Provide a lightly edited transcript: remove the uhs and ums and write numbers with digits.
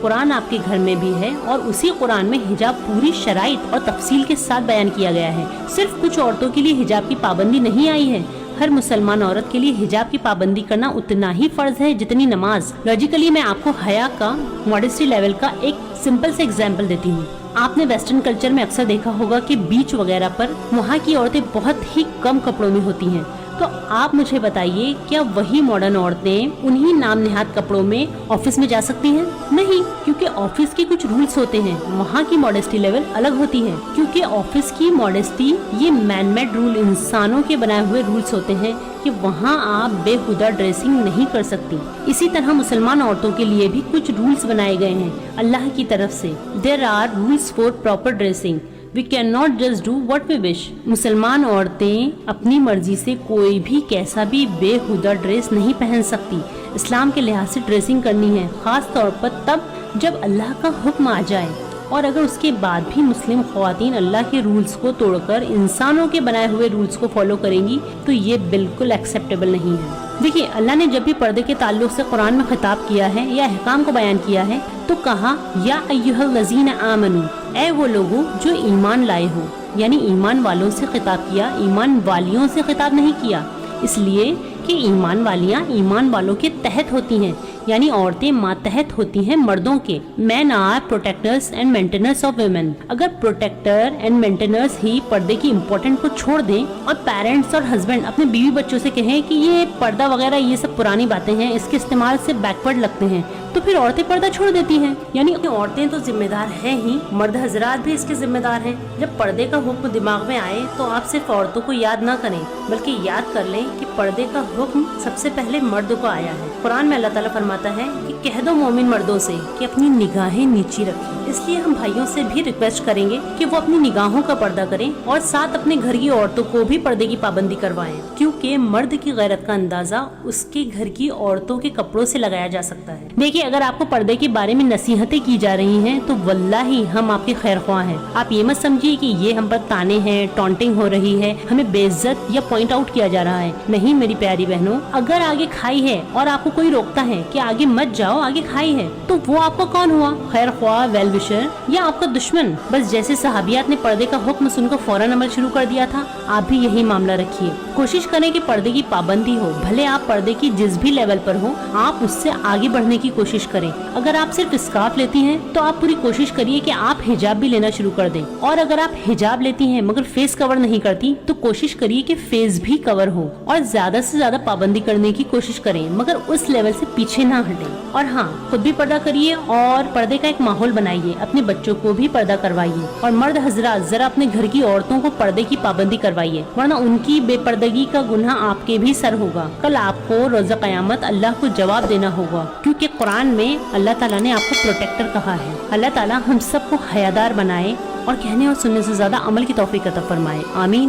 قرآن آپ کے گھر میں بھی ہے اور اسی قرآن میں حجاب پوری شرائط اور تفصیل کے ساتھ بیان کیا گیا ہے۔ صرف کچھ عورتوں کے لیے حجاب کی پابندی نہیں آئی ہے، ہر مسلمان عورت کے لیے حجاب کی پابندی کرنا اتنا ہی فرض ہے جتنی نماز۔ لاجیکلی میں آپ کو حیا کا ماڈسٹی لیول کا ایک سمپل سے ایگزامپل دیتی ہوں۔ آپ نے ویسٹرن کلچر میں اکثر دیکھا ہوگا کہ بیچ وغیرہ پر وہاں کی عورتیں بہت ہی کم کپڑوں میں ہوتی ہیں، تو آپ مجھے بتائیے کیا وہی ماڈرن عورتیں انہی نام نہاد کپڑوں میں آفس میں جا سکتی ہیں؟ نہیں، کیونکہ آفس کے کچھ رولز ہوتے ہیں، وہاں کی ماڈسٹی لیول الگ ہوتی ہے، کیونکہ آفس کی ماڈسٹی یہ مین میڈ رول، انسانوں کے بنائے ہوئے رولز ہوتے ہیں کہ وہاں آپ بے ہودہ ڈریسنگ نہیں کر سکتی۔ اسی طرح مسلمان عورتوں کے لیے بھی کچھ رولز بنائے گئے ہیں اللہ کی طرف سے۔ There are rules for proper dressing. We cannot just do what we wish. مسلمان عورتیں اپنی مرضی سے کوئی بھی کیسا بھی بے ہودہ ڈریس نہیں پہن سکتی۔ اسلام کے لحاظ سے ڈریسنگ کرنی ہے، خاص طور پر تب جب اللہ کا حکم آ جائے، اور اگر اس کے بعد بھی مسلم خواتین اللہ کے رولز کو توڑ کر انسانوں کے بنائے ہوئے رولز کو فالو کریں گی تو یہ بالکل ایکسیپٹیبل نہیں ہے۔ دیکھیے، اللہ نے جب بھی پردے کے تعلق سے قرآن میں خطاب کیا ہے یا احکام کو بیان کیا ہے تو کہا یا ایھا الذین آمنو، اے وہ لوگوں جو ایمان لائے ہو، یعنی ایمان والوں سے خطاب کیا، ایمان والیوں سے خطاب نہیں کیا، اس لیے کہ ایمان والیاں ایمان والوں کے تحت ہوتی ہیں، یعنی عورتیں ماتحت ہوتی ہیں مردوں کے۔ Men are protectors and maintainers of women. اگر پروٹیکٹر اینڈ مینٹینرز ہی پردے کی امپورٹنٹ کو چھوڑ دیں اور پیرنٹس اور ہسبینڈ اپنے بیوی بچوں سے کہیں کہ یہ پردہ وغیرہ یہ سب پرانی باتیں ہیں، اس کے استعمال سے بیکورڈ لگتے ہیں، تو پھر عورتیں پردہ چھوڑ دیتی ہیں۔ یعنی عورتیں تو ذمہ دار ہیں ہی، مرد حضرات بھی اس کے ذمہ دار ہیں۔ جب پردے کا حکم دماغ میں آئے تو آپ صرف عورتوں کو یاد نہ کریں بلکہ یاد کر لیں کہ پردے کا حکم سب سے پہلے مرد کو آیا ہے۔ قرآن میں اللہ تعالیٰ فرماتا ہے کہ کہہ دو مومن مردوں سے کہ اپنی نگاہیں نیچی رکھیں۔ اس لیے ہم بھائیوں سے بھی ریکویسٹ کریں گے کہ وہ اپنی نگاہوں کا پردہ کریں اور ساتھ اپنے گھر کی عورتوں کو بھی پردے کی پابندی کروائیں، کیونکہ مرد کی غیرت کا اندازہ اس کے گھر کی عورتوں کے کپڑوں سے لگایا جا سکتا ہے۔ دیکھیے، اگر آپ کو پردے کے بارے میں نصیحتیں کی جا رہی ہیں تو واللہ ہم آپ کے خیر خواہ ہیں۔ آپ یہ مت سمجھیے کہ یہ ہم پر تانے ہیں، ٹونٹنگ ہو رہی ہے، ہمیں بے عزت یا پوائنٹ آؤٹ کیا جا رہا ہے۔ نہیں میری پیاری بہنوں، اگر آگے کھائی ہے اور آپ کو کوئی روکتا ہے کہ آگے مت جاؤ، آگے کھائی ہے، تو وہ آپ کا کون ہوا؟ خیر خواہ، ویل وشر، یا آپ کا دشمن؟ بس جیسے صحابیات نے پردے کا حکم سن کر فوراً عمل شروع کر دیا تھا، آپ بھی یہی معاملہ رکھیے۔ کوشش کریں کہ پردے کی پابندی ہو، بھلے آپ پردے کی جس بھی لیول پر ہو، آپ اس سے آگے بڑھنے کی کوشش کریں۔ اگر آپ صرف اسکارف لیتی ہیں تو آپ پوری کوشش کریے کہ آپ حجاب بھی لینا شروع کر دیں، اور اگر آپ حجاب لیتی ہیں مگر فیس کور نہیں کرتی تو کوشش کریے کہ فیس بھی کور ہو، اور زیادہ سے زیادہ پابندی کرنے کی کوشش کریں مگر اس لیول سے پیچھے نہ ہٹیں۔ اور ہاں، خود بھی پردہ کریے اور پردے کا ایک ماحول بنائیے، اپنے بچوں کو بھی پردہ کروائیے، اور مرد حضرات ذرا اپنے گھر کی عورتوں کو پردے کی پابندی کروائیے، ورنہ ان کی بے پردگی کا گناہ آپ کے بھی سر ہوگا۔ کل آپ کو روز قیامت اللہ کو جواب دینا ہوگا، کیونکہ قرآن میں اللہ تعالیٰ نے آپ کو پروٹیکٹر کہا ہے۔ اللہ تعالیٰ ہم سب کو حیادار بنائے اور کہنے اور سننے سے زیادہ عمل کی توفیق عطا فرمائے، آمین۔